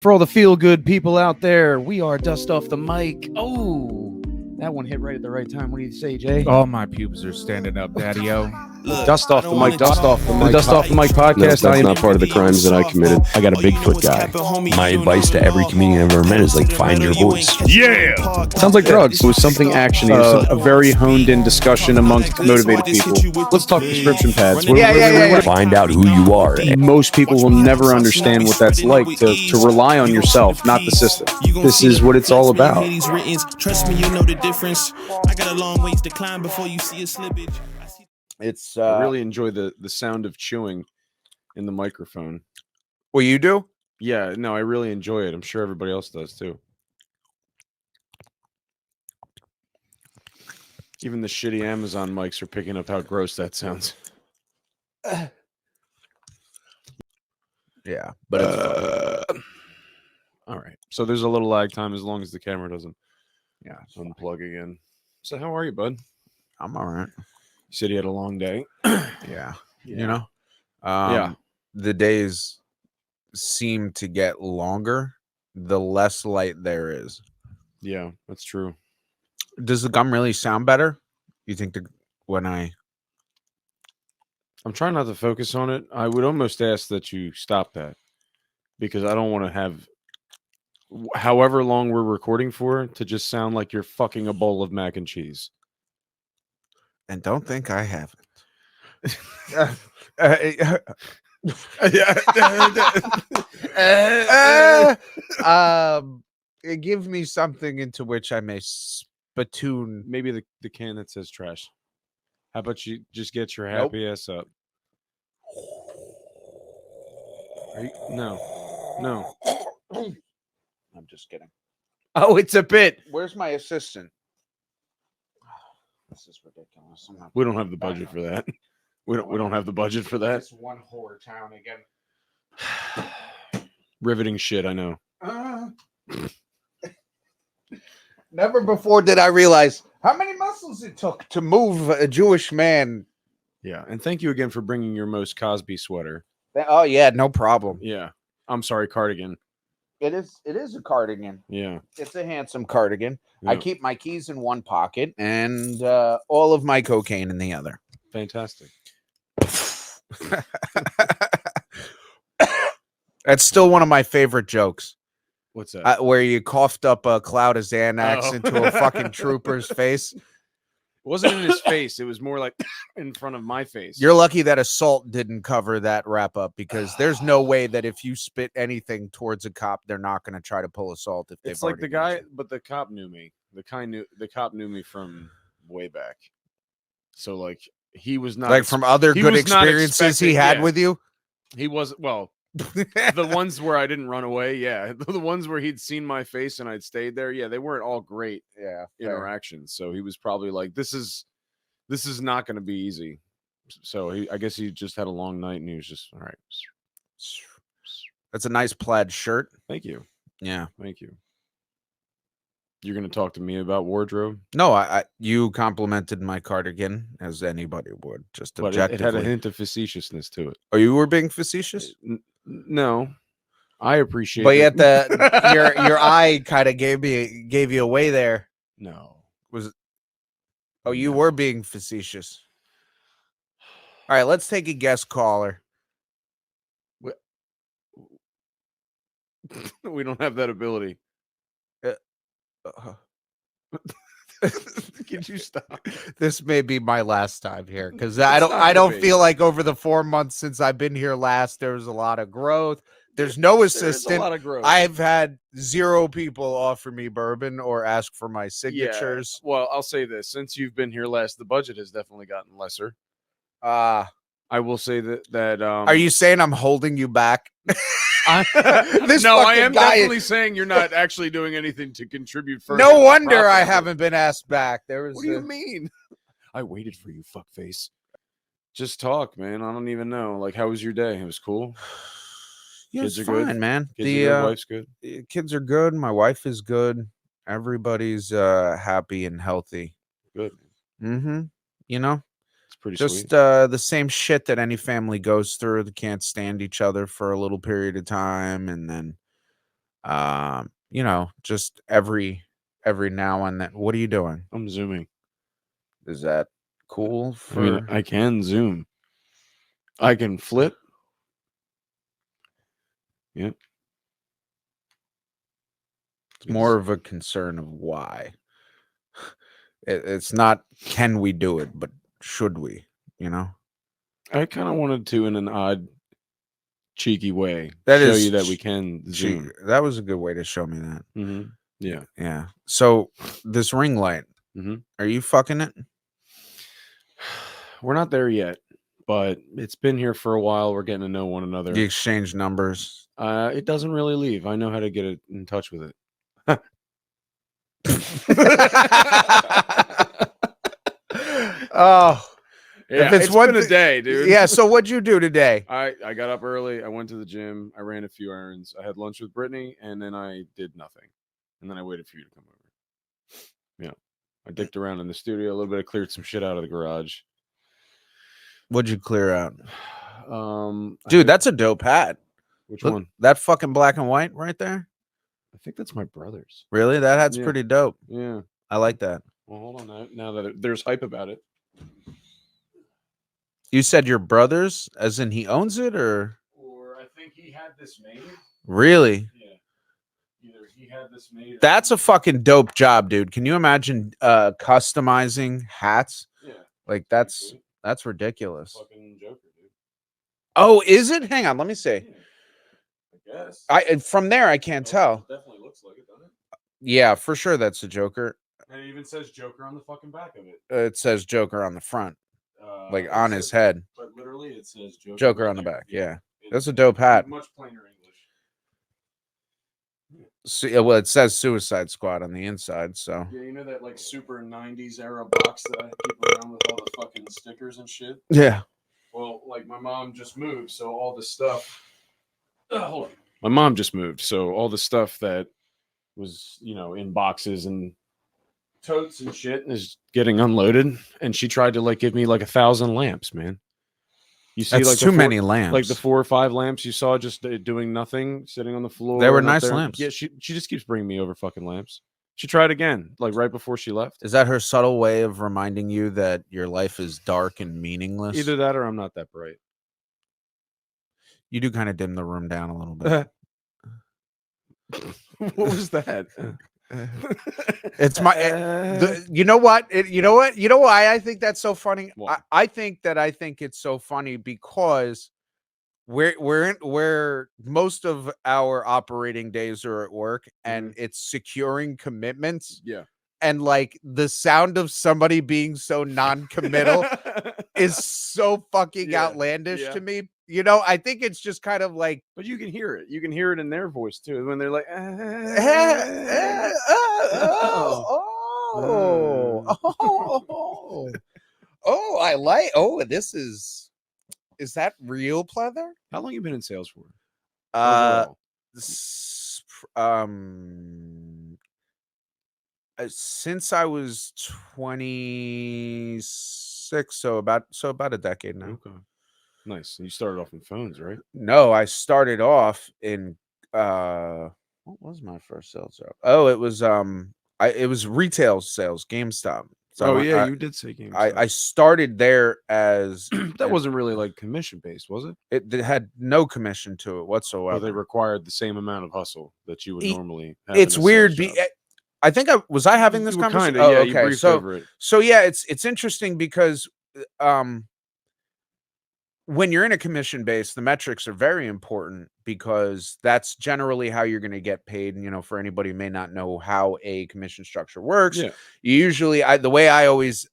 For all the feel good people out there, we are Dust Off the Mic. Oh, that one hit right at the right time. What do you say, Jay? All my pubes are standing up, Daddy-O. Dust Off the Mic. Dust Off the The Mic. Dust Off the Mic No, podcast. that's not part of the crimes that I committed. I got a Bigfoot guy. My advice to every comedian I've ever met is like, find your voice. Yeah. Sounds like drugs. It was something actiony. It was a very honed in discussion amongst motivated people. Let's talk prescription pads. Find out who you are. Most people will never understand what that's like to rely on yourself, not the system. This is what it's all about. Trust me, you know the difference. I got a long ways to climb before you see a slippage. I really enjoy the sound of chewing in the microphone. Well, you do? Yeah, no, I really enjoy it. I'm sure everybody else does too. Even the shitty Amazon mics are picking up how gross that sounds. Yeah, but it's all right. So there's a little lag time as long as the camera doesn't unplug again. So how are you, bud? I'm all right. You said you had a long day. Yeah. You know? Yeah. The days seem to get longer the less light there is. Yeah, that's true. Does the gum really sound better? You think I'm trying not to focus on it. I would almost ask that you stop that because I don't want to have however long we're recording for to just sound like you're fucking a bowl of mac and cheese. And don't think I haven't. Give me something into which I may spittoon. Maybe the can that says trash. How about you just get your happy ass up? No. I'm just kidding. Oh, it's a bit. Where's my assistant? This is ridiculous. We don't have the budget for that. We don't have the budget for that. It's one whore town again. Riveting shit, I know. Never before did I realize how many muscles it took to move a Jewish man. Yeah, and thank you again for bringing your most Cosby sweater. Oh yeah, no problem. Yeah, I'm sorry, cardigan. It is a cardigan. Yeah, it's a handsome cardigan. Yeah. I keep my keys in one pocket and all of my cocaine in the other. Fantastic. That's still one of my favorite jokes. What's that? Where you coughed up a cloud of Xanax into a fucking trooper's face. It wasn't in his face. It was more like in front of my face. You're lucky that assault didn't cover that wrap up because there's no way that if you spit anything towards a cop, they're not going to try to pull assault. If it's like the guy, but the cop knew me. The cop knew me from way back. So like he was not like from other good experiences he had with you. He was the ones where I didn't run away, yeah. The ones where he'd seen my face and I'd stayed there, yeah, they weren't all great interactions. So he was probably like, this is not going to be easy. So I guess he just had a long night and he was just all right. That's a nice plaid shirt. Thank you. Yeah, thank you. You're going to talk to me about wardrobe? No, you complimented my cardigan as anybody would, just objectively. It had a hint of facetiousness to it. Oh, you were being facetious? No, I appreciate. But yet your eye kind of gave you away there. No, was it? Oh, you were being facetious. All right, let's take a guest caller. We don't have that ability. Could you stop? This may be my last time here because I don't feel like over the 4 months since I've been here last there was a lot of growth. There's no assistant. A lot of growth. I've had 0 people offer me bourbon or ask for my signatures. Yeah. Well, I'll say this: since you've been here last, the budget has definitely gotten lesser. I will say that. Are you saying I'm holding you back? I am definitely saying you're not actually doing anything to contribute further. No wonder I haven't been asked back. What do you mean? I waited for you, fuckface. Just talk, man. I don't even know. Like, how was your day? It was cool. Kids are fine, good, man. Wife's good. Kids are good. My wife is good. Everybody's happy and healthy. Good. Mm-hmm. You know. Pretty just sweet. The same shit that any family goes through. They can't stand each other for a little period of time, and then Just every now and then. What are you doing? I'm zooming. Is that cool? I mean, I can zoom. I can flip. Yep. It's more of a concern of why. It's not can we do it, but should we? I kind of wanted to, in an odd, cheeky way, That show is you that we can zoom. That was a good way to show me that. Mm-hmm. Yeah. Yeah. So this ring light, are you fucking it? We're not there yet, but it's been here for a while. We're getting to know one another. Do you exchange numbers? It doesn't really leave. I know how to get it in touch with it. Oh, yeah, it's been a day, dude. Yeah. So what'd you do today? I got up early. I went to the gym. I ran a few errands. I had lunch with Brittany, and then I did nothing. And then I waited for you to come over. Yeah, I dicked around in the studio a little bit. I cleared some shit out of the garage. What'd you clear out? Dude, that's a dope hat. Which one? That fucking black and white right there. I think that's my brother's. Really? That hat's pretty dope. Yeah, I like that. Well, hold on. Now that there's hype about it. You said your brother's, as in he owns it, or I think he had this made. Really? Yeah. Either he had this made. That's a fucking dope job, dude. Can you imagine customizing hats? Yeah. Like that's ridiculous. Fucking Joker, dude. Oh, is it? Hang on, let me see. Yeah. I guess. From there I can't tell. It definitely looks like it, doesn't it? Yeah, for sure that's a Joker. And it even says Joker on the fucking back of it. It says Joker on the front. Like on his head. But literally it says Joker right on the there. back. Yeah. That's a dope hat. Much plainer English. Well, it says Suicide Squad on the inside, so. Yeah, you know that like super 90s era box that I keep around with all the fucking stickers and shit? Yeah. Well, like my mom just moved, so all the stuff. Hold on. My mom just moved, so all the stuff that was, in boxes and totes and shit is getting unloaded, and she tried to give me 1,000 lamps, man. You see, that's too many lamps. Like the 4 or 5 lamps you saw just doing nothing, sitting on the floor. They were nice lamps. Yeah, she just keeps bringing me over fucking lamps. She tried again, right before she left. Is that her subtle way of reminding you that your life is dark and meaningless? Either that or I'm not that bright. You do kind of dim the room down a little bit. What was that? It's my you know what why I think that's so funny. I think it's so funny because we're most of our operating days are at work, and it's securing commitments. Yeah. And the sound of somebody being so non-committal is so fucking outlandish to me. I think it's just kind of like, but you can hear it. You can hear it in their voice too when they're like, I like. Oh, this is that real pleather? How long you been in sales for? Since I was 26, so about a decade now. Okay. Nice. You started off in phones, right? No, I started off in what was my first sales job? Oh, it was it was retail sales, GameStop. So you did say GameStop. I started there as that wasn't really commission based, was it? It had no commission to it whatsoever. Well, they required the same amount of hustle that you would normally have. It's weird. I think I was having this conversation. Kinda, yeah, you briefed over it. So yeah, it's interesting because when you're in a commission base, the metrics are very important because that's generally how you're going to get paid. And, for anybody who may not know how a commission structure works, you usually, the way I always,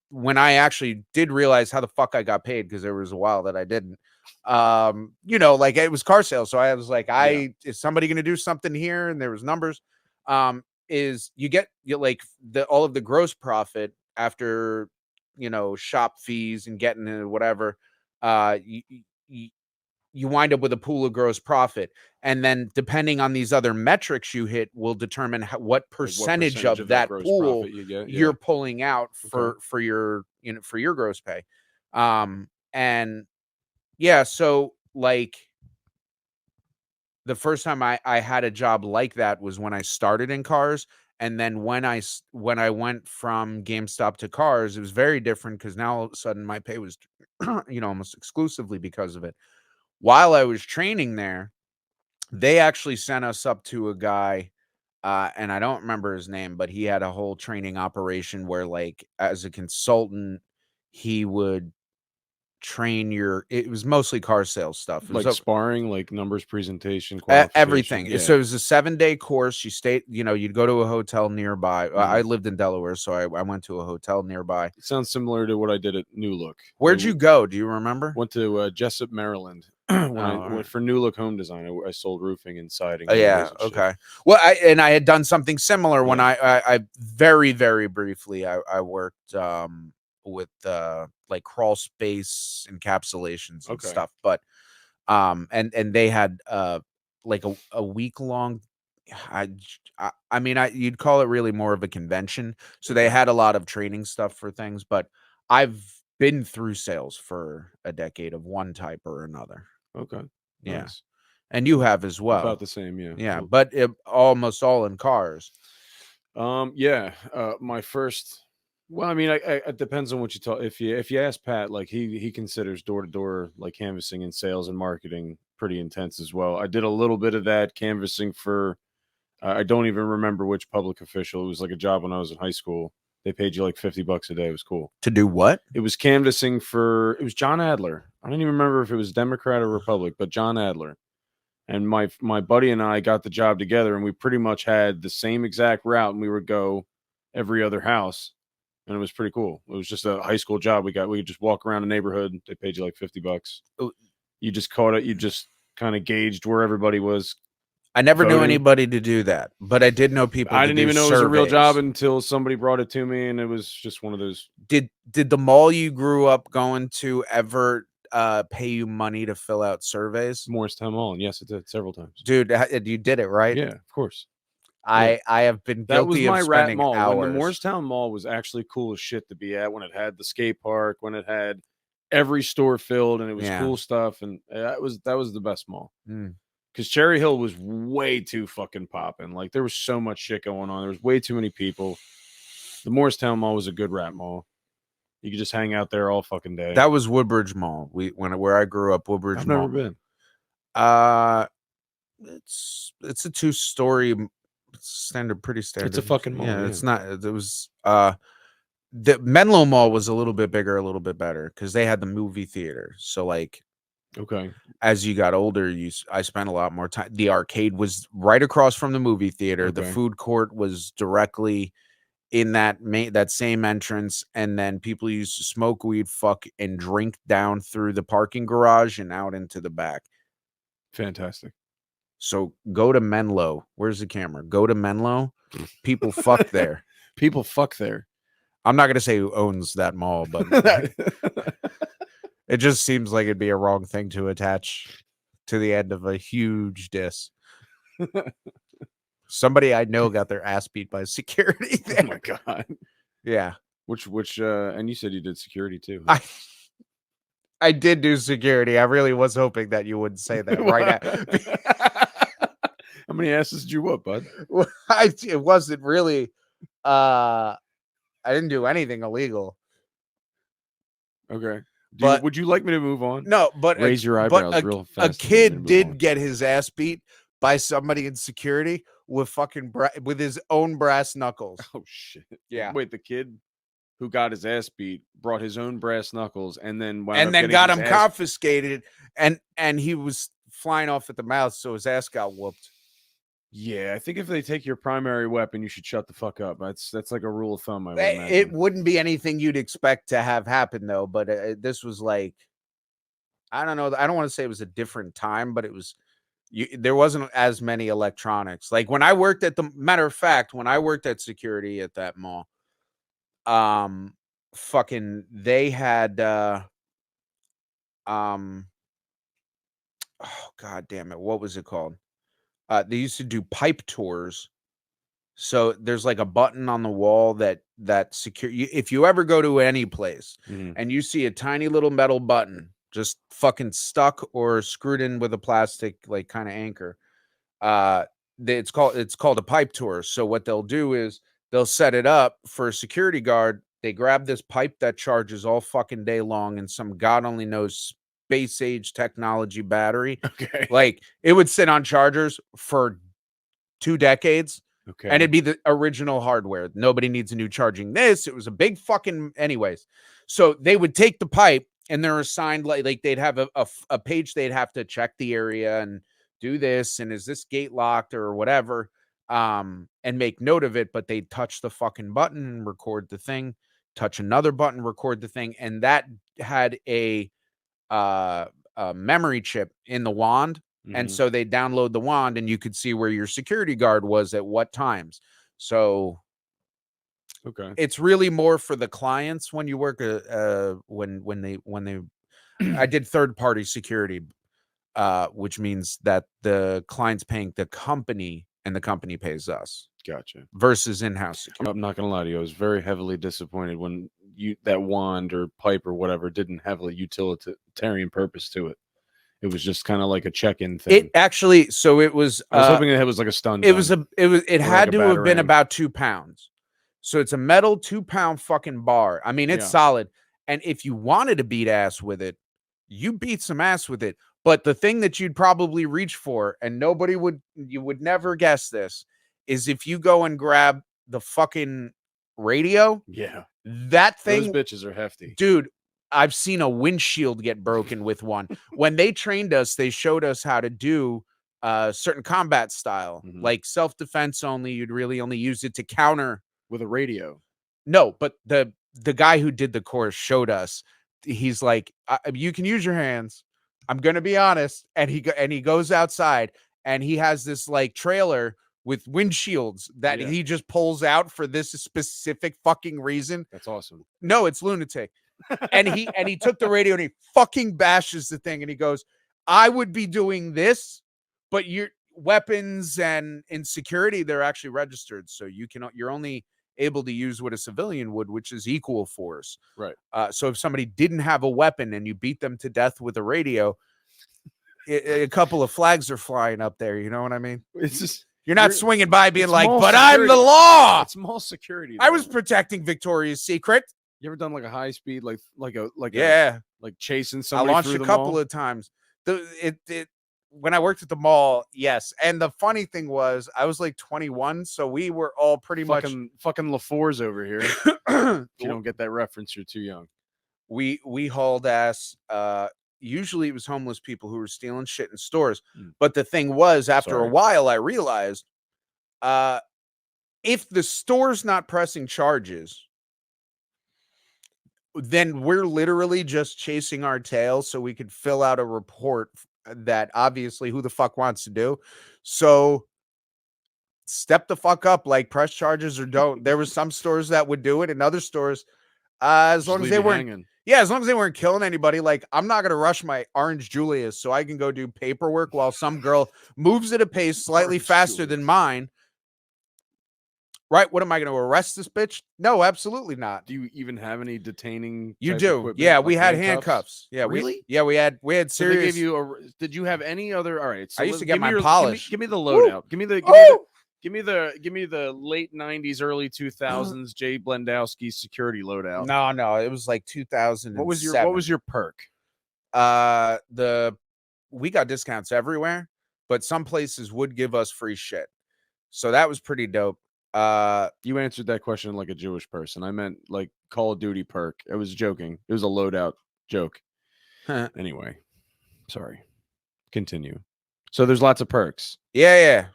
when I actually did realize how the fuck I got paid, because there was a while that I didn't, it was car sales. So I was like, is somebody going to do something here? And there was numbers, is you get all of the gross profit after, shop fees and getting into whatever. You wind up with a pool of gross profit, and then depending on these other metrics you hit will determine what percentage of that pool you're pulling out for your gross pay. And yeah, so the first time I had a job like that was when I started in cars. And then when I went from GameStop to cars, it was very different because now all of a sudden my pay was, almost exclusively because of it. While I was training there, they actually sent us up to a guy, and I don't remember his name, but he had a whole training operation where, like, as a consultant, he would train it was mostly car sales stuff. It was like sparring, like numbers presentation, everything. yeah. So it was a 7-day course. You stayed, you'd go to a hotel nearby. I lived in Delaware, so I went to a hotel nearby. It sounds similar to what I did at New Look. Where'd you go? Do you remember? Went to Jessup, Maryland. I went for New Look Home Design. I sold roofing and siding. Oh, yeah. Okay. Well, I had done something similar when I very, very briefly, I worked with like crawl space encapsulations and stuff, but and they had like a week long, I mean, you'd call it really more of a convention, so they had a lot of training stuff for things, but I've been through sales for a decade of one type or another. Okay. Yeah. Nice. And you have as well. About the same, yeah. Yeah, but almost all in cars. Yeah. My first. Well, I mean, it depends on what you talk. If you ask Pat, like he considers door to door like canvassing and sales and marketing pretty intense as well. I did a little bit of that canvassing for. I don't even remember which public official. It was like a job when I was in high school. They paid you like $50 a day. It was cool. To do what? It was canvassing for. It was John Adler. I don't even remember if it was Democrat or Republic, but John Adler. And my buddy and I got the job together, and we pretty much had the same exact route, and we would go every other house, and it was pretty cool. It was just a high school job. We could just walk around the neighborhood. They paid you like $50. You just caught it. You just kind of gauged where everybody was. I never knew anybody to do that, but I did know people. I didn't even know it was a real job until somebody brought it to me, and it was just one of those. Did the mall you grew up going to ever pay you money to fill out surveys? Morristown Mall, and yes, it did several times. Dude, you did it, right? Yeah, of course. I have been guilty of spending mall. hours. When the Morristown Mall was actually cool as shit to be at, when it had the skate park, when it had every store filled, and it was cool stuff, and that was the best mall. Because Cherry Hill was way too fucking popping. Like, there was so much shit going on. There was way too many people. The Morristown Mall was a good rap mall. You could just hang out there all fucking day. That was Woodbridge Mall. Where I grew up, Woodbridge Mall. I've never been. It's a 2-story pretty standard. It's a fucking mall. Yeah, it's not. It was the Menlo Mall was a little bit bigger, a little bit better because they had the movie theater. So like, okay, as you got older, I spent a lot more time. The arcade was right across from the movie theater. Okay. The food court was directly in that same entrance, and then people used to smoke weed, fuck, and drink down through the parking garage and out into the back. Fantastic. So go to Menlo. Where's the camera? Go to Menlo. People fuck there. People fuck there. I'm not gonna say who owns that mall, but it just seems like it'd be a wrong thing to attach to the end of a huge diss. Somebody I know got their ass beat by security there. Oh my god. Yeah. Which and you said you did security too. Huh? I did do security. I really was hoping that you wouldn't say that right now. How many asses did you whoop, bud? Well, it wasn't really I didn't do anything illegal. Okay. But would you like me to move on? No, but raise your eyebrows real fast. A kid did get his ass beat by somebody in security with with his own brass knuckles. Oh shit! Yeah. Wait, the kid who got his ass beat brought his own brass knuckles and then got him confiscated, and he was flying off at the mouth, so his ass got whooped. Yeah, I think if they take your primary weapon, you should shut the fuck up. That's like a rule of thumb. It wouldn't be anything you'd expect to have happen though, but this was like, I don't know. I don't want to say it was a different time, but it was. There wasn't as many electronics. Like when I worked matter of fact, when I worked at security at that mall, fucking they had oh god damn it, what was it called? They used to do pipe tours. So there's like a button on the wall that secure. If you ever go to any place and you see a tiny little metal button just fucking stuck or screwed in with a plastic like kind of anchor, It's called a pipe tour. So what they'll do is they'll set it up for a security guard. They grab this pipe that charges all fucking day long and some God only knows space age technology battery. Okay. Like it would sit on chargers for 2 decades. Okay. And it'd be the original hardware. Nobody needs a new charging this. It was a big fucking anyways. So they would take the pipe and they're assigned like they'd have a page they'd have to check the area and do this and is this gate locked or whatever and make note of it, but they'd touch the fucking button and record the thing, touch another button, record the thing, and that had a memory chip in the wand. And so they download the wand and you could see where your security guard was at what times. So okay, it's really more for the clients when you work when they I did third party security, which means that the client's paying the company and the company pays us. Gotcha. Versus in-house security. I'm not gonna lie to you, I was very heavily disappointed when that wand or pipe or whatever didn't have a utilitarian purpose to it. It was just kind of like a check-in thing. It actually, so it was. I was hoping it was like a stun gun. It had to have been about 2 pounds. So it's a metal 2-pound fucking bar. I mean, it's solid. And if you wanted to beat ass with it, you beat some ass with it. But the thing that you'd probably reach for, and you would never guess this, is if you go and grab the fucking radio. Yeah. That thing. Those bitches are hefty. Dude. I've seen a windshield get broken with one. When they trained us, they showed us how to do certain combat style, like self-defense only. You'd really only use it to counter with a radio. No, but the guy who did the course showed us. He's like, you can use your hands. I'm gonna be honest. And he goes outside and he has this like trailer with windshields that he just pulls out for this specific fucking reason. That's awesome. No, it's lunatic. and he took the radio and he fucking bashes the thing and he goes, I would be doing this, but your weapons and in security, they're actually registered. So you're only able to use what a civilian would, which is equal force. Right. So if somebody didn't have a weapon and you beat them to death with a radio, a couple of flags are flying up there. You know what I mean? It's just, you're not swinging by being like, but security. I'm the law. It's mall security. I was protecting Victoria's Secret. You ever done like a high speed, like chasing somebody? I launched a couple of times. When I worked at the mall, yes. And the funny thing was, I was like 21, so we were all pretty much fucking LaFours over here. If you don't get that reference, you're too young. We hauled ass. Usually it was homeless people who were stealing shit in stores. But the thing was, after a while, I realized if the store's not pressing charges, then we're literally just chasing our tail so we could fill out a report that obviously who the fuck wants to do. So step the fuck up, like press charges or don't. There was some stores that would do it and other stores, as long as they weren't hanging. Yeah, as long as they weren't killing anybody. Like, I'm not going to rush my Orange Julius so I can go do paperwork while some girl moves at a pace slightly faster than mine. Right? What am I going to arrest this bitch? No, absolutely not. Do you even have any detaining? You do. Yeah, we had handcuffs. Yeah, really? We had serious. So they gave you did you have any other? All right. So I used to get my polish. Give me the loadout. Give me the late 90s, early 2000s Jay Blendowski security loadout. No, it was like 2000. What was your perk? We got discounts everywhere, but some places would give us free shit. So that was pretty dope. You answered that question like a Jewish person. I meant like Call of Duty perk. I was joking. It was a loadout joke. Anyway, sorry. Continue. So there's lots of perks. Yeah.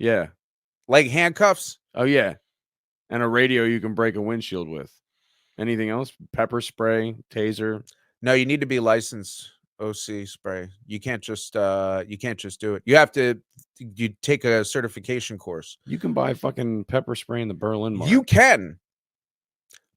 Like handcuffs. Oh yeah, and a radio you can break a windshield with. Anything else? Pepper spray, taser. No, you need to be licensed. OC spray. You can't just do it. You take a certification course. You can buy fucking pepper spray in the Berlin Mark. You can.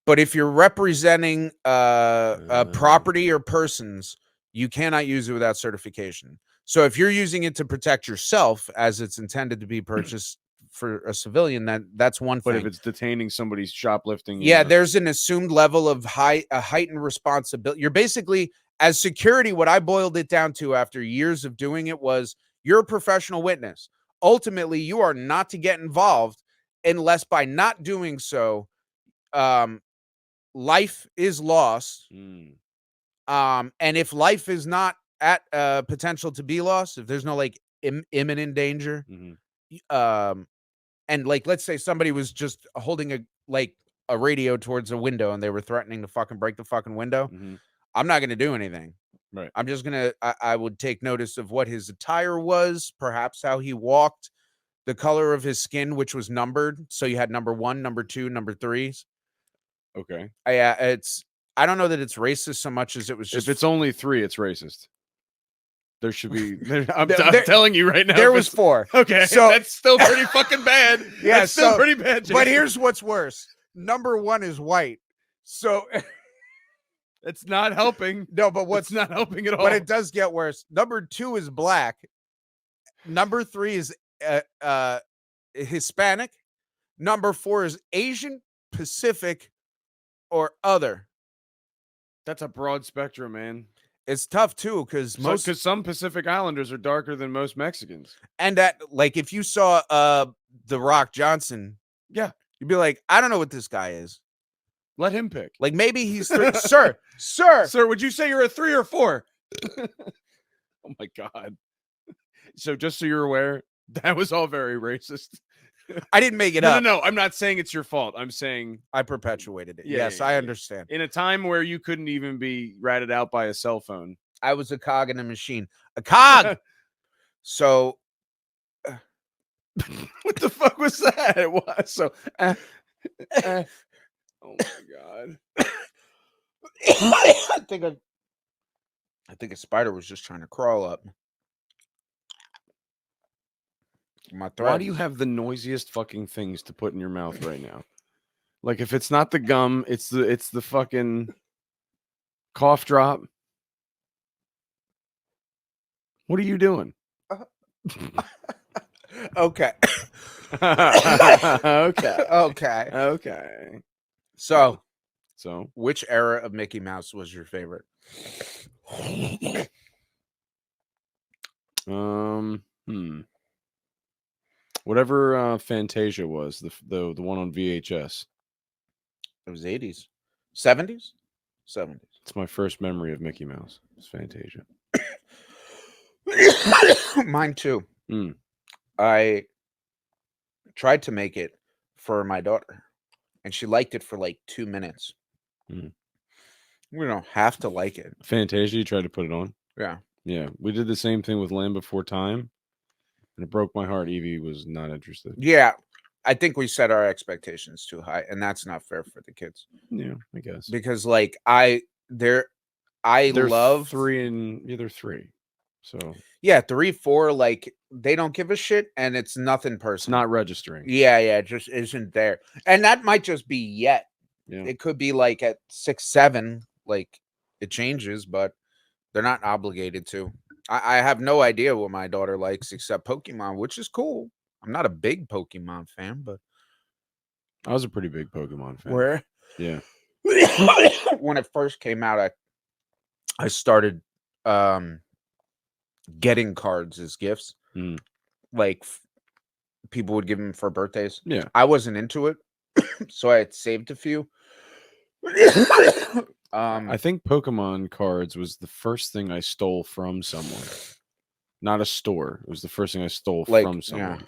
But if you're representing property or persons, you cannot use it without certification. So if you're using it to protect yourself as it's intended to be purchased for a civilian, that's one thing. But if it's detaining somebody's shoplifting, there's an assumed level of heightened responsibility. You're basically, as security, what I boiled it down to after years of doing it was, you're a professional witness. ultimately you are not to get involved unless by not doing so, life is lost. And if life is not at potential to be lost, if there's no like imminent danger, and like let's say somebody was just holding a radio towards a window and they were threatening to fucking break the fucking window, I'm not gonna do anything. Right. I'm just gonna I would take notice of what his attire was, perhaps how he walked, the color of his skin, which was numbered. So you had number 1, number 2, number 3s. Okay. I don't know that it's racist so much as it was just. If it's only 3, it's racist. There should be. I'm telling you right now. There was 4. Okay, so that's still pretty fucking bad. Yeah, that's still pretty bad. Jason. But here's what's worse: number 1 is white, so it's not helping. No, but what's not helping at all? But it does get worse. Number 2 is black. Number 3 is Hispanic. Number 4 is Asian, Pacific, or other. That's a broad spectrum, man. It's tough too because some Pacific Islanders are darker than most Mexicans. And that, like, if you saw The Rock Johnson, yeah, you'd be like, I don't know what this guy is. Let him pick. Like maybe he's sir. Would you say you're a 3 or 4? Oh my God. So just so you're aware, that was all very racist. I didn't make it up. No. I'm not saying it's your fault. I'm saying I perpetuated it. Yes, I understand. In a time where you couldn't even be ratted out by a cell phone. I was a cog in a machine. A cog! So... what the fuck was that? It was so... oh my God. I think a spider was just trying to crawl up my throat. Why do you have the noisiest fucking things to put in your mouth right now? Like if it's not the gum, it's the fucking cough drop. What are you doing? Okay. Okay. So, which era of Mickey Mouse was your favorite? Whatever Fantasia was, the one on VHS. It was 80s. 70s? 70s. It's my first memory of Mickey Mouse. It's Fantasia. Mine too. I tried to make it for my daughter, and she liked it for like 2 minutes. We don't have to like it. Fantasia, you tried to put it on? Yeah. Yeah. We did the same thing with Land Before Time, and it broke my heart. Evie was not interested. Yeah. I think we set our expectations too high, and that's not fair for the kids. Yeah, I guess. Because like they're love 3 and they're 3. So yeah, 3, 4, like they don't give a shit, and it's nothing personal. It's not registering. Yeah, it just isn't there. And that might just be yet. Yeah. It could be like at 6, 7, like it changes, but they're not obligated to. I have no idea what my daughter likes except Pokemon, which is cool. I'm not a big Pokemon fan, but I was a pretty big Pokemon fan. Where? Yeah. When it first came out, I started getting cards as gifts. Like people would give them for birthdays. Yeah. I wasn't into it, so I had saved a few. I think Pokemon cards was the first thing I stole from someone. Not a store. It was the first thing I stole from someone.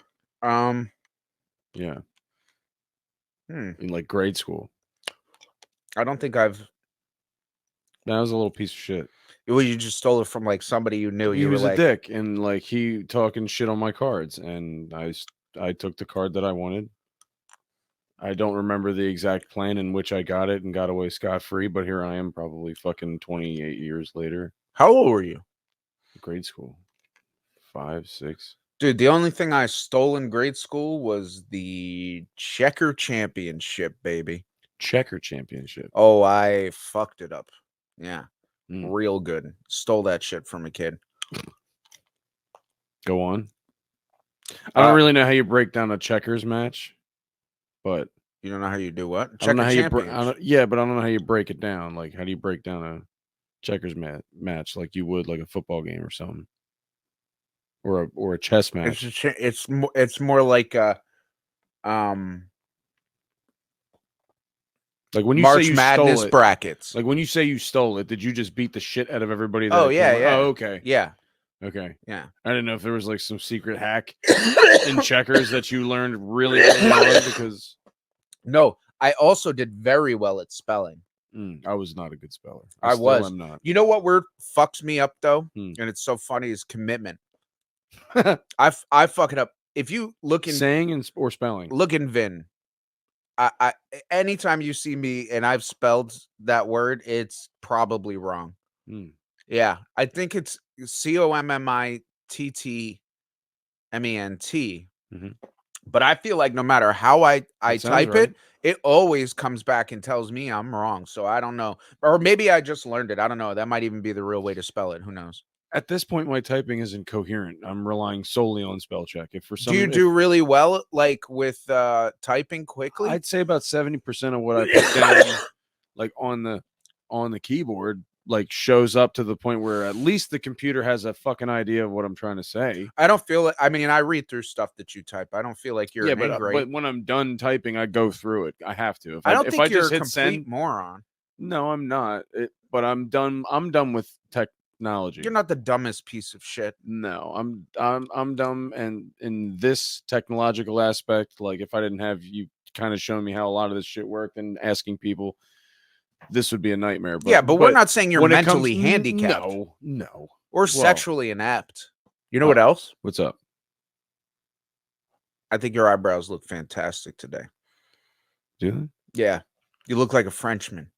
Yeah. In like grade school. I don't think I've. That was a little piece of shit. Well, you just stole it from like somebody you knew. He was a dick, and like he talking shit on my cards, and I took the card that I wanted. I don't remember the exact plan in which I got it and got away scot-free, but here I am probably fucking 28 years later. How old were you? Grade school. 5, 6. Dude, the only thing I stole in grade school was the checker championship, baby. Checker championship. Oh, I fucked it up. Yeah. Real good. Stole that shit from a kid. Go on. I don't really know how you break down a checkers match, but you don't know how you do what? I don't know how you but I don't know how you break it down. Like, how do you break down a checkers match like you would like a football game or something? or a chess match. It's more like Like when you March say you Madness stole it, brackets. like when you say you stole it, did you just beat the shit out of everybody? That Oh it yeah, came yeah. Oh, okay. Yeah. Okay. Yeah. I didn't know if there was like some secret hack in checkers that you learned really early on because. No, I also did very well at spelling. I was not a good speller. I still was. am not. You know what word fucks me up though, and it's so funny is commitment. I fuck it up. If you look in saying or spelling, look in Vin. I anytime you see me and I've spelled that word, it's probably wrong. Yeah, I think it's COMMITTMENT. But I feel like no matter how I type right. it always comes back and tells me I'm wrong. So I don't know. Or maybe I just learned it. I don't know. That might even be the real way to spell it. Who knows? At this point, my typing is incoherent. I'm relying solely on spell check. If for some, do you do really well like with typing quickly? I'd say about 70% of what I put down, like on the keyboard, like shows up to the point where at least the computer has a fucking idea of what I'm trying to say. I don't feel it. I mean, I read through stuff that you type. I don't feel like you're but when I'm done typing, I go through it. I have to. If I just hit complete send, moron. No, I'm not. But I'm done. I'm done with technology. You're not the dumbest piece of shit. No, I'm dumb, and in this technological aspect, like if I didn't have you kind of showing me how a lot of this shit worked and asking people, this would be a nightmare. But we're not saying you're mentally handicapped. No. Or sexually inept. You know what else? What's up? I think your eyebrows look fantastic today. Do they? Yeah. You look like a Frenchman.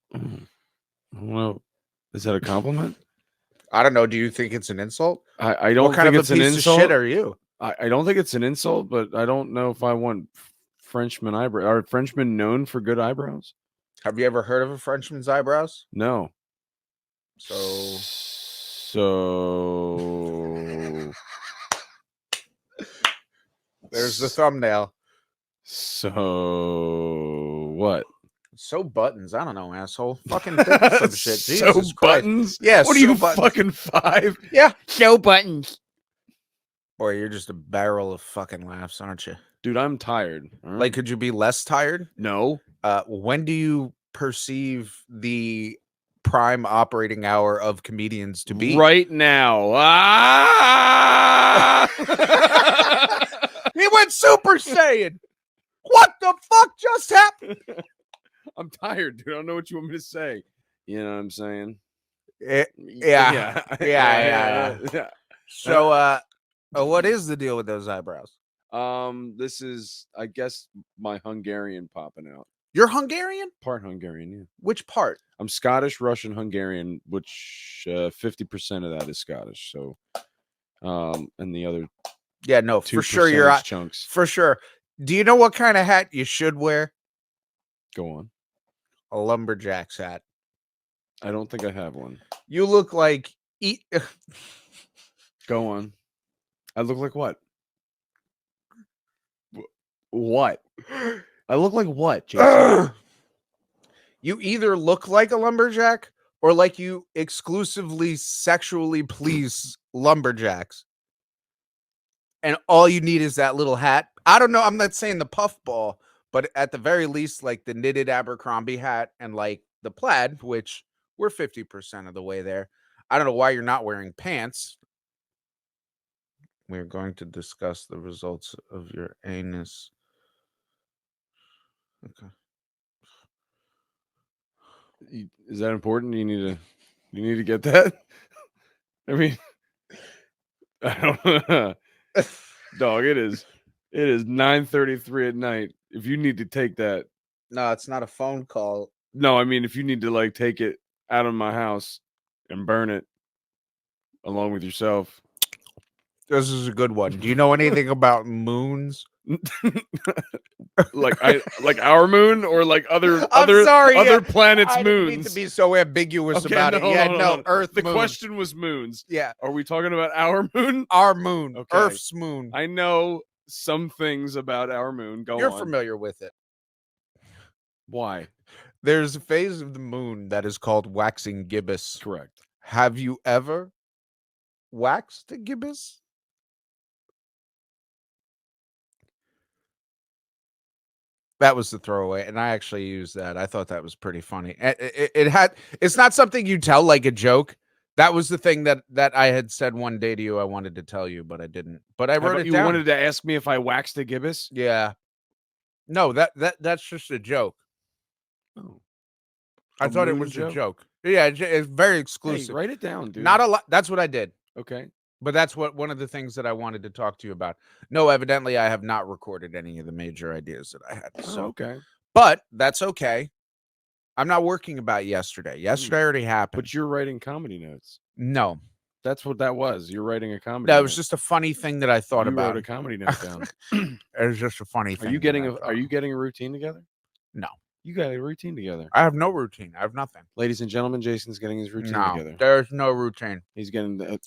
Well, is that a compliment? I don't know. Do you think it's an insult? I don't what kind think of it's a piece an insult. Of shit are you? I don't think it's an insult, but I don't know if I want Frenchman eyebrows. Are Frenchmen known for good eyebrows? Have you ever heard of a Frenchman's eyebrows? No. So there's the thumbnail. So what? So buttons. I don't know, asshole. Fucking think of some shit. Jesus so Christ. Buttons? Yeah. What are you fucking 5? Yeah. So buttons. Boy, you're just a barrel of fucking laughs, aren't you? Dude, I'm tired. Right? Like, could you be less tired? No. When do you perceive the prime operating hour of comedians to be? Right now. Ah! He went Super Saiyan. What the fuck just happened? I'm tired, dude. I don't know what you want me to say. You know what I'm saying? Yeah. So, what is the deal with those eyebrows? This is, I guess, my Hungarian popping out. You're Hungarian? Part Hungarian, yeah. Which part? I'm Scottish, Russian, Hungarian, which 50% of that is Scottish. So, and the other, yeah, no, for sure you're chunks. For sure. Do you know what kind of hat you should wear? Go on. A lumberjack's hat. I don't think I have one. You look like Go on. I look like what? What? I look like what, Jason? You either look like a lumberjack or like you exclusively sexually please lumberjacks. And all you need is that little hat. I don't know. I'm not saying the puffball, but at the very least, like the knitted Abercrombie hat and like the plaid, which we're 50% of the way there. I don't know why you're not wearing pants. We're going to discuss the results of your anus. Okay. Is that important? You need to get that? I mean, I don't dog, it is 9:33 at night. If you need to take that. No, it's not a phone call. No, I mean if you need to like take it out of my house and burn it along with yourself. This is a good one. Do you know anything about moons? like our moon or like other planets' moons? Didn't mean to be so ambiguous about it. Yeah, no, Earth. The moon. question was moons. Yeah. Are we talking about our moon? Our moon. Okay. Earth's moon. I know some things about our moon. You're familiar with it. Why? There's a phase of the moon that is called waxing gibbous. Correct. Have you ever waxed a gibbous? That was the throwaway, and I actually used that. I thought that was pretty funny. It's not something you tell like a joke. That was the thing that I had said one day to you I wanted to tell you, but I didn't. But I wrote it down. You wanted to ask me if I waxed a gibbous? Yeah. No, that's just a joke. Oh. I thought it was a joke. Yeah, it's very exclusive. Hey, write it down, dude. Not a lot. That's what I did. Okay. But that's one of the things that I wanted to talk to you about. No, evidently I have not recorded any of the major ideas that I had. So okay. But that's okay. I'm not working about yesterday. Yesterday already happened. But you're writing comedy notes. No. That's what that was. You're writing a comedy note. note. It was just a funny thing that I thought about. You wrote a comedy note down. It was just a funny thing. Are you getting a routine together? No. You got a routine together. I have no routine. I have nothing. Ladies and gentlemen, Jason's getting his routine together. There's no routine. He's getting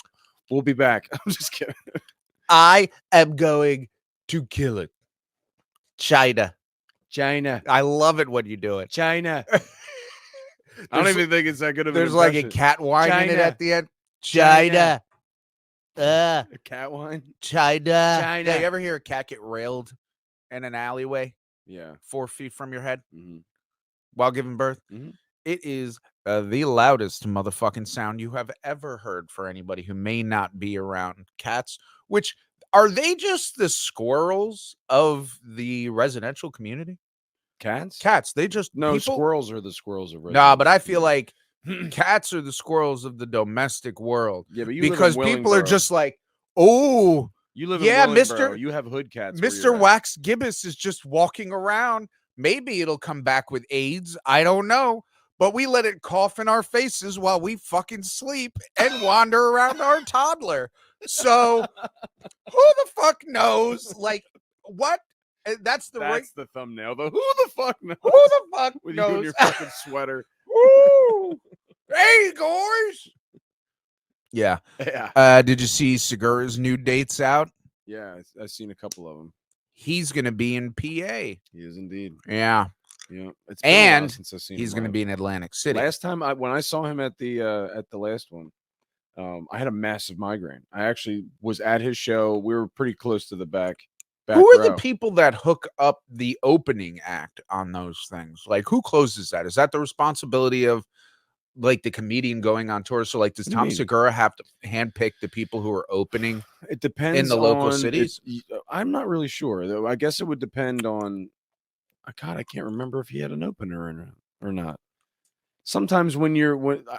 we'll be back. I'm just kidding. I am going to kill it. China. I love it when you do it. China. I don't even think it's that good of an There's like a cat whine in it at the end. China. A cat whine? China. Yeah, you ever hear a cat get railed in an alleyway? Yeah. 4 feet from your head Mm-hmm. while giving birth? Mm-hmm. It is the loudest motherfucking sound you have ever heard for anybody who may not be around cats, which are they just the squirrels of the residential community? Cats. They just squirrels are the squirrels of residential. Nah, but I feel like cats are the squirrels of the domestic world. Yeah, but because people are just like, oh, you live in Mr. You have hood cats. Mr. Wax Gibbous is just walking around. Maybe it'll come back with AIDS. I don't know. But we let it cough in our faces while we fucking sleep and wander around our toddler. So who the fuck knows? Like, what? That's the thumbnail. Who the fuck knows? Who the fuck with knows? You in your fucking sweater. Woo! Hey, guys. Yeah. Did you see Segura's new dates out? Yeah, I've seen a couple of them. He's going to be in PA. He is indeed. Yeah. Yeah. It's been a while since I've seen he's going to be in Atlantic City. Last time when I saw him at the last one, I had a massive migraine. I actually was at his show. We were pretty close to the back. Who are the people that hook up the opening act on those things? Like, who closes that? Is that the responsibility of like the comedian going on tour? So, like, does Tom Segura have to handpick the people who are opening? It depends in the local cities. I'm not really sure, though. I guess it would depend on. God, I can't remember if he had an opener or not. Sometimes when you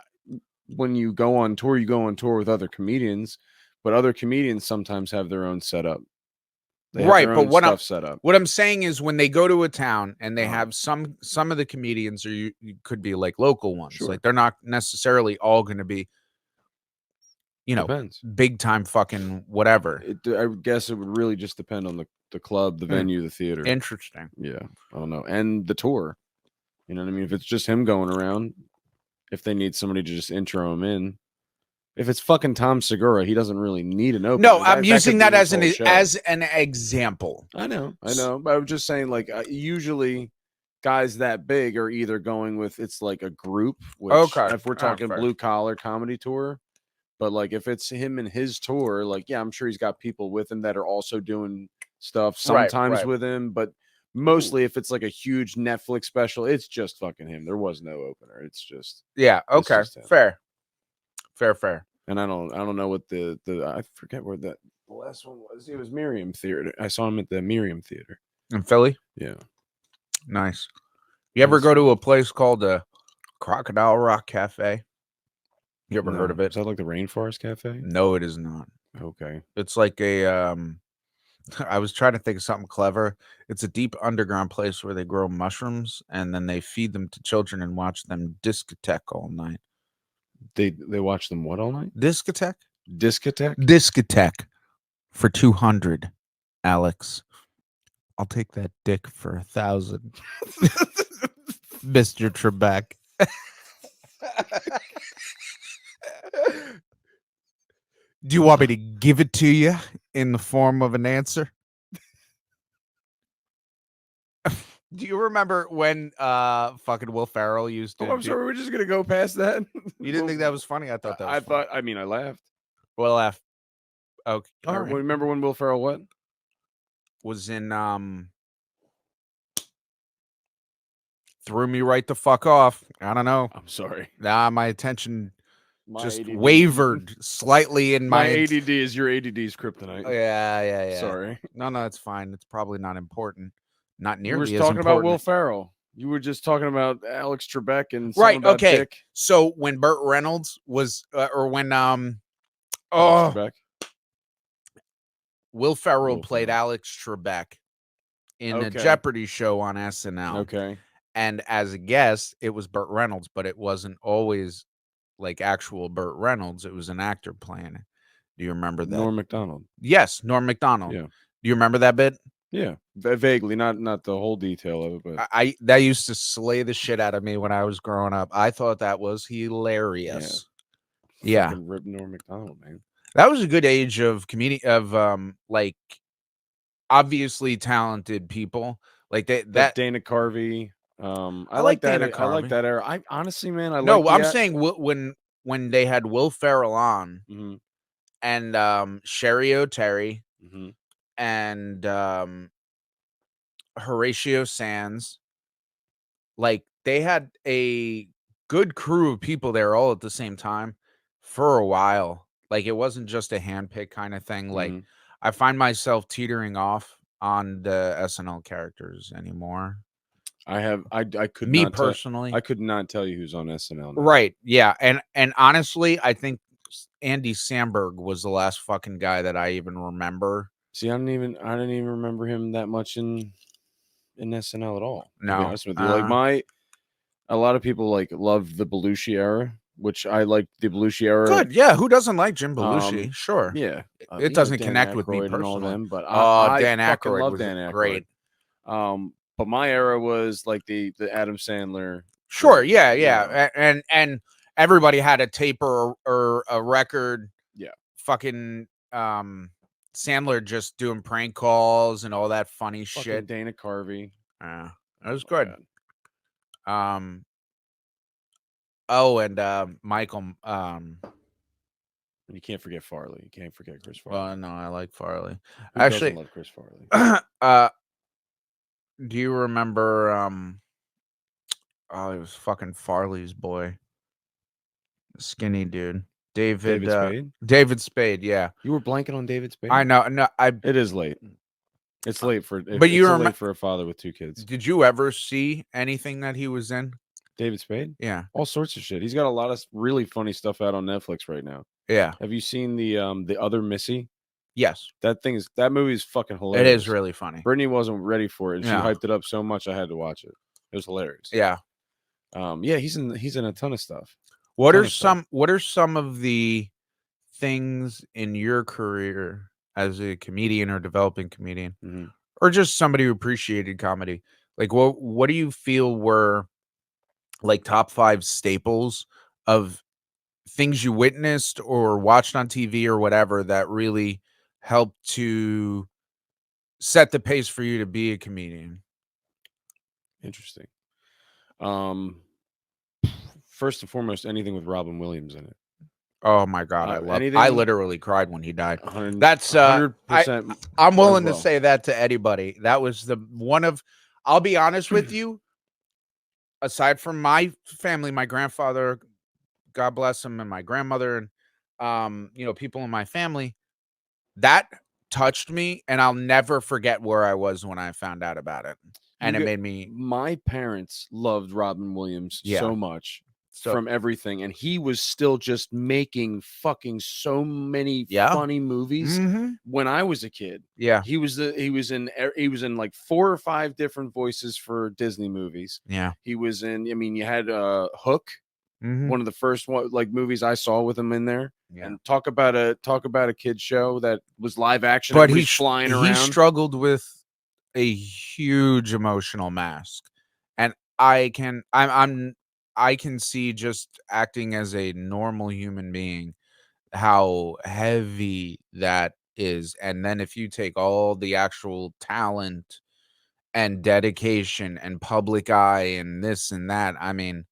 go on tour, you go on tour with other comedians, but other comedians sometimes have their own setup. Right, but what I'm saying is when they go to a town and they have some of the comedians, or you could be like local ones, sure. Like they're not necessarily all going to be, Depends. Big time fucking whatever. I guess it would really just depend on the club, the venue, the theater. Interesting. Yeah, I don't know, and the tour. You know what I mean? If it's just him going around, if they need somebody to just intro him in. If it's fucking Tom Segura, he doesn't really need an opener. No, I'm using that as an example. I know. But I'm just saying, like, usually guys that big are either going with it's like a group. Which, if we're talking blue collar comedy tour, but like if it's him and his tour, like I'm sure he's got people with him that are also doing stuff sometimes with him, but mostly if it's like a huge Netflix special, it's just fucking him. There was no opener. It's just fair. And I don't know what the I forget where the last one was. It was Miriam Theater. I saw him at the Miriam Theater in Philly. Yeah, nice. You ever go to a place called the Crocodile Rock Cafe? You ever heard of it? Is that like the Rainforest Cafe? No, it is not. Okay, it's like a I was trying to think of something clever. It's a deep underground place where they grow mushrooms and then they feed them to children and watch them discotheque all night. They watch them what all night? Discotheque for 200, Alex. I'll take that dick for 1,000, Mr. Trebek. Do you want me to give it to you in the form of an answer? Do you remember when fucking Will Ferrell used to? I'm sorry, we're just gonna go past that. You didn't think that was funny? I thought that was funny. I laughed. Well, laughed. Okay. All right. Remember when Will Ferrell was in threw me right the fuck off. I don't know. I'm sorry. Nah, my attention just ADD. wavered slightly in my ADD is your ADD's kryptonite. Yeah. Sorry. No, it's fine. It's probably not important. Not You were nearly as talking about important. Will Ferrell. You were just talking about Alex Trebek and Right. about Okay. Dick. So when Burt Reynolds was, or when Alex Trebek. Will Ferrell played Alex Trebek in a Jeopardy show on SNL. Okay. And as a guest, it was Burt Reynolds, but it wasn't always like actual Burt Reynolds. It was an actor playing it. Do you remember that? Norm Macdonald. Yes, Norm Macdonald. Yeah. Do you remember that bit? Yeah, vaguely, not the whole detail of it, but I that used to slay the shit out of me when I was growing up. I thought that was hilarious. Yeah. Rip Norm Macdonald, man. That was a good age of like obviously talented people. Like that Dana Carvey. I like that. Dana Carvey. I like that era. I honestly, man, I'm saying when they had Will Ferrell on and Sherry O'Terry and Horatio Sands, like they had a good crew of people there all at the same time for a while. Like it wasn't just a handpick kind of thing. Like I find myself teetering off on the SNL characters anymore. I could me not personally. I could not tell you who's on SNL now. Right. Yeah. And honestly, I think Andy Samberg was the last fucking guy that I even remember. See, I didn't even remember him that much in SNL at all. No. To be honest with you. A lot of people love the Belushi era, which I like the Belushi era. Good. Yeah. Who doesn't like Jim Belushi? Sure. Yeah. It doesn't connect with me personally. And all them, but Dan Aykroyd love was Dan Aykroyd. Great. But my era was like the Adam Sandler. Sure. Yeah. And everybody had a tape or a record. Yeah. Fucking Sandler just doing prank calls and all that funny shit. Dana Carvey. That was good. And Michael. You can't forget Farley. You can't forget Chris Farley. No, I like Farley. Who doesn't love Chris Farley? Do you remember? It was fucking Farley's boy, skinny dude, David Spade. David Spade, yeah. You were blanking on David Spade. I know. No, It is late. It's late for. But late for a father with two kids. Did you ever see anything that he was in? David Spade? Yeah, all sorts of shit. He's got a lot of really funny stuff out on Netflix right now. Yeah. Have you seen the Other Missy? Yes. That movie is fucking hilarious. It is really funny. Brittany wasn't ready for it. And She hyped it up so much I had to watch it. It was hilarious. Yeah. Yeah, he's in a ton of stuff. What are some of the things in your career as a comedian or developing comedian or just somebody who appreciated comedy? Like what do you feel were like top 5 staples of things you witnessed or watched on TV or whatever that really helped to set the pace for you to be a comedian? Interesting. First and foremost, anything with Robin Williams in it. Oh my God, I love. I literally cried when he died. That's 100%. I'm willing to say that to anybody. That was the one of. I'll be honest with you. Aside from my family, my grandfather, God bless him, and my grandmother, and people in my family, that touched me, and I'll never forget where I was when I found out about it. And it made me. My parents loved Robin Williams so much from everything, and he was still just making fucking so many funny movies when I was a kid. Yeah, he was in like 4 or 5 different voices for Disney movies. Yeah, he was in. I mean, you had Hook. One of the first movies I saw with him in there. Yeah. And talk about a kid show that was live action, but he's flying around. He struggled with a huge emotional mask, and I can see, just acting as a normal human being, how heavy that is. And then if you take all the actual talent and dedication and public eye and this and that, I mean,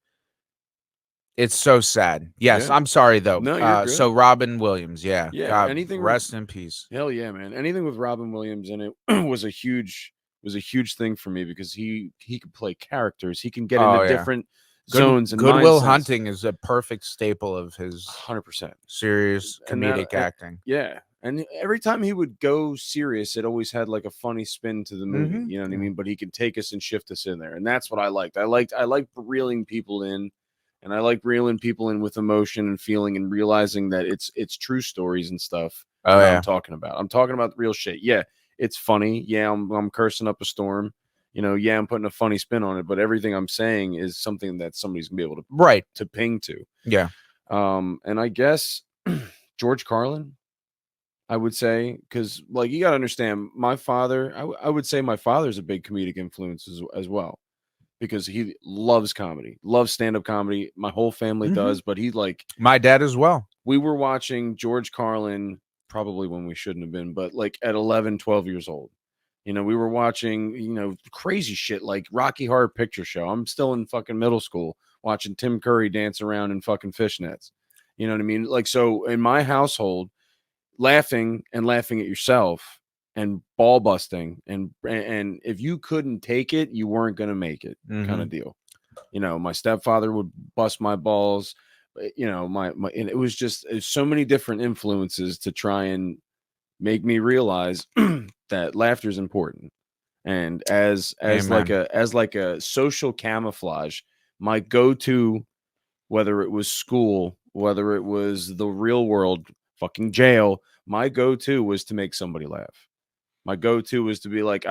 it's so sad. Yes, I'm sorry though. No, you're good. So Robin Williams, God, anything. Rest in peace. Hell yeah, man. Anything with Robin Williams in it was a huge was a huge thing for me because he could play characters. He can get into different zones and Good Will mindsets. Hunting is a perfect staple of his 100% serious comedic acting. Yeah. And every time he would go serious, it always had like a funny spin to the movie. You know what I mean? But he could take us and shift us in there. And that's what I liked. I liked reeling people in, and I like reeling people in with emotion and feeling and realizing that it's true stories and stuff. I'm talking about. I'm talking about real shit. Yeah, it's funny. Yeah, I'm cursing up a storm. You know, yeah, I'm putting a funny spin on it, but everything I'm saying is something that somebody's gonna be able to ping to. Yeah. And I guess George Carlin, I would say, because like you got to understand, my father, I would say my father's a big comedic influence as well, because he loves comedy, loves stand-up comedy. My whole family does, but he like my dad as well. We were watching George Carlin probably when we shouldn't have been, but like at 11, 12 years old. You know, we were watching, you know, crazy shit like Rocky Horror Picture Show. I'm still in fucking middle school watching Tim Curry dance around in fucking fishnets. You know what I mean? Like, so in my household, laughing at yourself and ball busting and if you couldn't take it, you weren't going to make it, kind of deal. You know, my stepfather would bust my balls. You know, my and it was so many different influences to try and make me realize that laughter is important. And as like a social camouflage, my go-to, whether it was school, whether it was the real world, fucking jail, my go-to was to make somebody laugh. My go-to was to be like,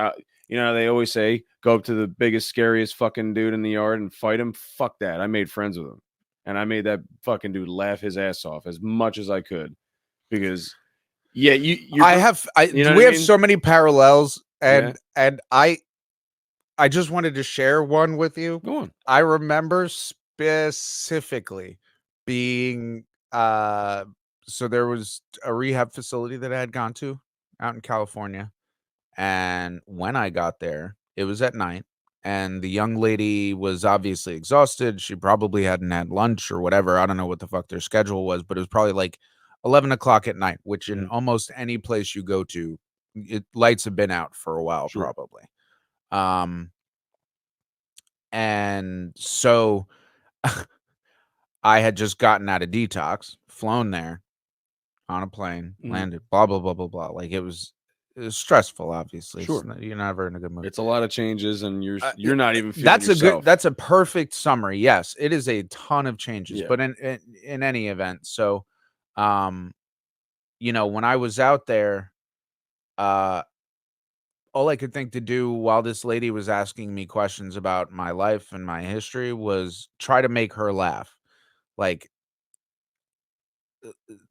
you know, they always say, go up to the biggest, scariest fucking dude in the yard and fight him. Fuck that. I made friends with him. And I made that fucking dude laugh his ass off as much as I could. Because, yeah, we have so many parallels. And I just wanted to share one with you. Go on. I remember specifically being so there was a rehab facility that I had gone to out in California, and when I got there, it was at night, and the young lady was obviously exhausted. She probably hadn't had lunch or whatever. I don't know what the fuck their schedule was, but it was probably like 11 o'clock at night, which in almost any place you go to, lights have been out for a while, probably. And so I had just gotten out of detox, flown there on a plane, landed, blah, blah, blah, blah, blah. Like it was stressful, obviously. Sure. You're never in a good mood. It's a lot of changes and you're not even feeling yourself. That's a perfect summary. Yes, it is a ton of changes, but in any event. So, you know, when I was out there, all I could think to do while this lady was asking me questions about my life and my history was try to make her laugh. Like,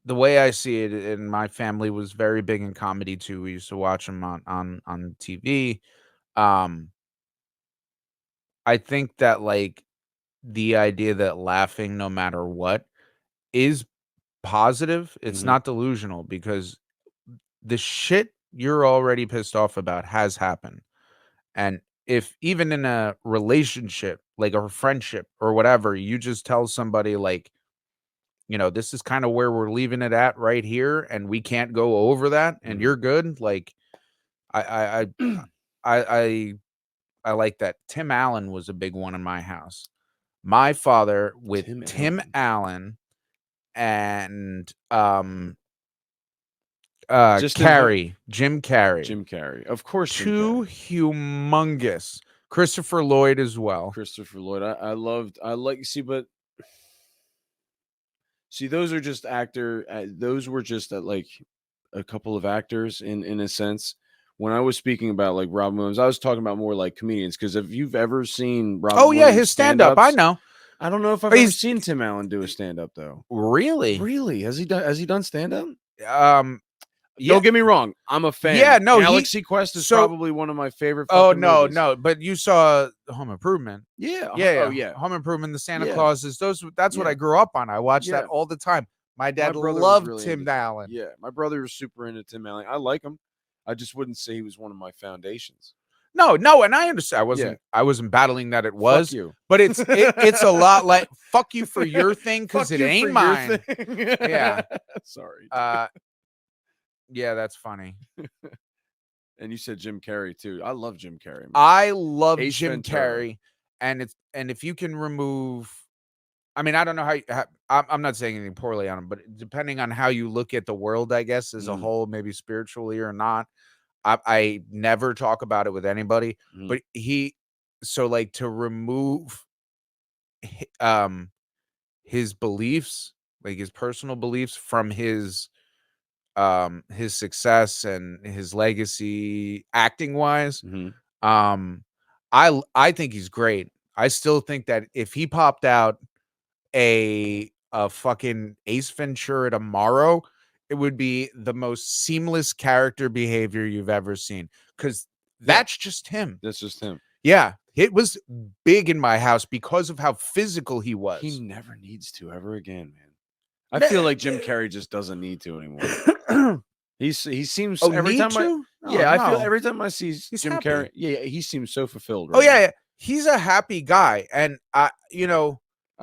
the way I see it, and my family was very big in comedy too. We used to watch them on TV. I think that like the idea that laughing no matter what is positive. It's not delusional, because the shit you're already pissed off about has happened. And if even in a relationship, like a friendship or whatever, you just tell somebody like, you know, this is kind of where we're leaving it at right here, and we can't go over that, and you're good. Like, I like that. Tim Allen was a big one in my house. My father with Tim Allen and Jim Carrey. Of course. Two humongous. Christopher Lloyd as well. Christopher Lloyd. See, those are just those were just like a couple of actors in a sense. When I was speaking about like Robin Williams, I was talking about more like comedians, because if you've ever seen Robin Williams his stand-up, I know. I don't know if I've ever seen Tim Allen do a stand-up though. Really? Has he done stand-up? Yeah. Don't get me wrong, I'm a fan. Yeah, no, Galaxy Quest is probably one of my favorite. No, movies. no, but you saw Home Improvement. Yeah. Oh yeah, Home Improvement, the Santa Clauses. That's what I grew up on. I watched that all the time. My dad loved Tim Allen. Yeah, my brother was super into Tim Allen. I like him. I just wouldn't say he was one of my foundations. No, and I understand. I wasn't battling that it was. Fuck you. But it's a lot like fuck you for your thing, because it ain't mine. Yeah. Sorry. Yeah, that's funny. And you said Jim Carrey too. I love Jim Carrey. Man. I love Ace Jim Ventura. Carrey, and if you can remove, I mean, I don't know how I'm not saying anything poorly on him, but depending on how you look at the world, I guess as a whole, maybe spiritually or not, I never talk about it with anybody. But like to remove his beliefs, like his personal beliefs from his success and his legacy acting wise, I think he's great. I still think that if he popped out a fucking Ace Ventura tomorrow, it would be the most seamless character behavior you've ever seen, because that's just him. That's just him. Yeah, it was big in my house because of how physical he was. He never needs to ever again, man. I feel like Jim Carrey just doesn't need to anymore. He seems every time I feel every time I see Jim happy. Carrey, he seems so fulfilled. Right now. He's a happy guy, and I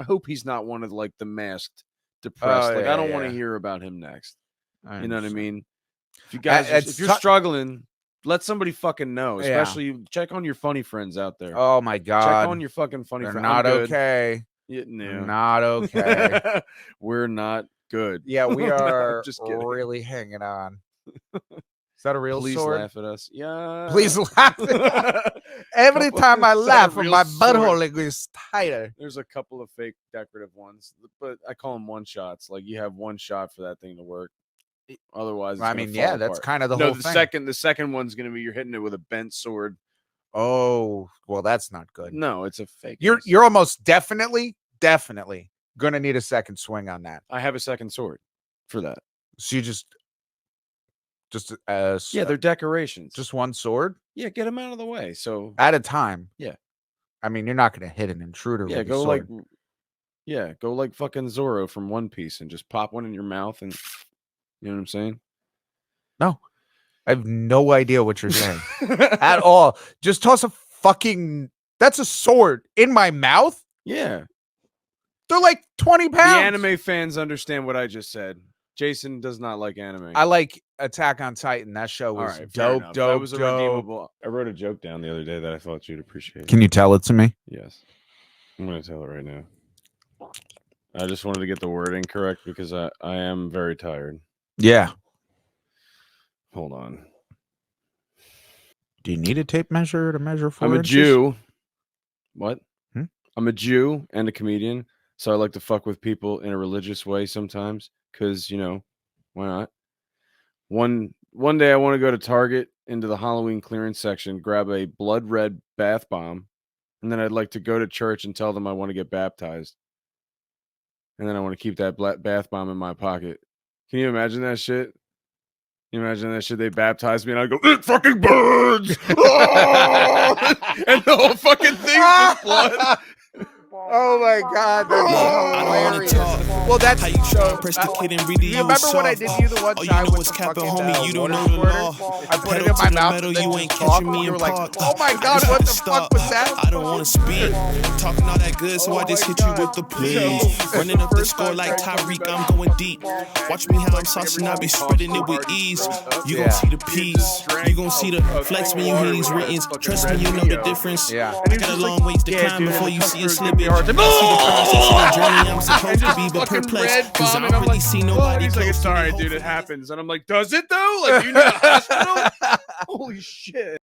hope he's not one of like the masked depressed. I don't want to hear about him next. You know what I mean? If you guys, if you're struggling, let somebody fucking know. Especially check on your funny friends out there. Oh my God, check on your fucking funny friends. They're not okay. Yeah, no. They're not okay. We're not good. Yeah, we are just really hanging on. Is that a real Please sword? Laugh at us. Yeah. Please laugh at us. Every time I laugh, my butthole gets tighter. There's a couple of fake decorative ones, but I call them one shots. Like you have one shot for that thing to work. Otherwise, it's that's kind of the whole thing. The second one's gonna be you're hitting it with a bent sword. Oh, well, that's not good. No, it's a fake. You're almost definitely gonna need a second swing on that. I have a second sword for that. So you just they're decorations. Just one sword. Yeah, get them out of the way. So at a time. Yeah. I mean, you're not gonna hit an intruder. Yeah, with a sword. go like fucking Zorro from One Piece and just pop one in your mouth and you know what I'm saying? No, I have no idea what you're saying at all. Just toss a fucking. That's a sword in my mouth. Yeah, they're like 20 pounds. The anime fans understand what I just said. Jason does not like anime. I like Attack on Titan. That show was dope. That was redeemable. I wrote a joke down the other day that I thought you'd appreciate. Can you tell it to me? Yes, I'm going to tell it right now. I just wanted to get the wording correct because I am very tired. Yeah. Hold on. Do you need a tape measure to measure 4 inches? I'm a Jew. What? Hmm? I'm a Jew and a comedian, so I like to fuck with people in a religious way sometimes because, why not? One day I want to go to Target into the Halloween clearance section, grab a blood red bath bomb, and then I'd like to go to church and tell them I want to get baptized. And then I want to keep that bath bomb in my pocket. Can you imagine that shit? Can you imagine that shit? They baptized me and I'd go, it fucking burns! Oh! And the whole fucking thing's just blood. Oh my God, that's hilarious. Well, that's how you try press the kid and really you remember when I did you the one time with the fucking homie, you don't know the law. I put it in my mouth and you ain't catching me in like, oh my God, what the fuck was that? I don't want to speak. Talking all that good, so I just hit you with the please. Running up the score like Tyreek, I'm going deep. Watch me how I'm saucing, I be spreading it with ease. You gon' see the peace. You gon' see the flex when you hear these writtens. Trust me, you know the difference. I got a long ways to climb before you see a slippage. I see the process of the journey I'm supposed to be, but perplexed. Cause I don't really see nobody. He's like, it's alright, dude, it happens. And I'm like, does it though? Like, you need a hospital? Holy shit.